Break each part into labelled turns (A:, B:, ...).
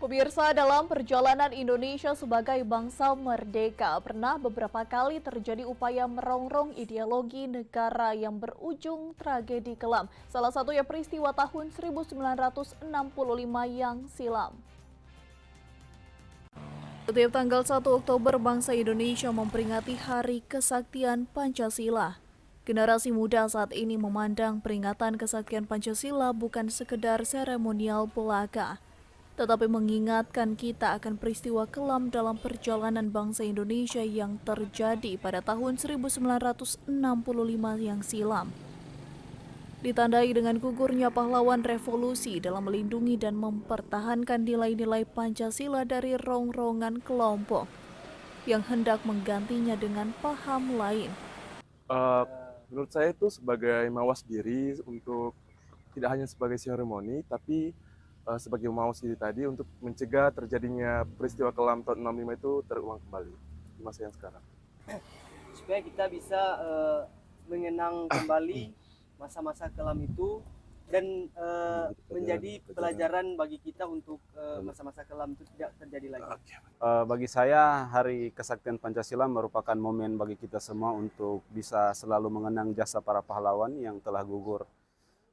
A: Pemirsa, dalam perjalanan Indonesia sebagai bangsa merdeka, pernah beberapa kali terjadi upaya merongrong ideologi negara yang berujung tragedi kelam. Salah satunya peristiwa tahun 1965 yang silam. Setiap tanggal 1 Oktober, bangsa Indonesia memperingati Hari Kesaktian Pancasila. Generasi muda saat ini memandang peringatan kesaktian Pancasila bukan sekedar seremonial belaka, tetapi mengingatkan kita akan peristiwa kelam dalam perjalanan bangsa Indonesia yang terjadi pada tahun 1965 yang silam. Ditandai dengan gugurnya pahlawan revolusi dalam melindungi dan mempertahankan nilai-nilai Pancasila dari rongrongan kelompok yang hendak menggantinya dengan paham lain.
B: Menurut saya itu sebagai mawas diri untuk tidak hanya sebagai seremoni, tapi sebagai mawas diri tadi untuk mencegah terjadinya peristiwa kelam tahun 65 itu terulang kembali di masa yang sekarang.
C: Supaya kita bisa mengenang kembali masa-masa kelam itu dan menjadi pelajaran bagi kita untuk masa-masa kelam itu tidak terjadi lagi.
D: Bagi saya, Hari Kesaktian Pancasila merupakan momen bagi kita semua untuk bisa selalu mengenang jasa para pahlawan yang telah gugur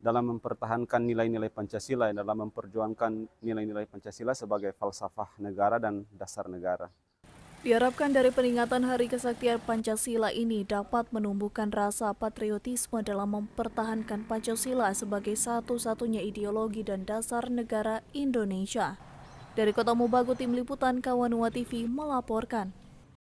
D: dalam mempertahankan nilai-nilai Pancasila, dalam memperjuangkan nilai-nilai Pancasila sebagai falsafah negara dan dasar negara.
A: Diharapkan dari peringatan Hari Kesaktian Pancasila ini dapat menumbuhkan rasa patriotisme dalam mempertahankan Pancasila sebagai satu-satunya ideologi dan dasar negara Indonesia. Dari Kota Mobagu, Tim Liputan Kawanua TV melaporkan.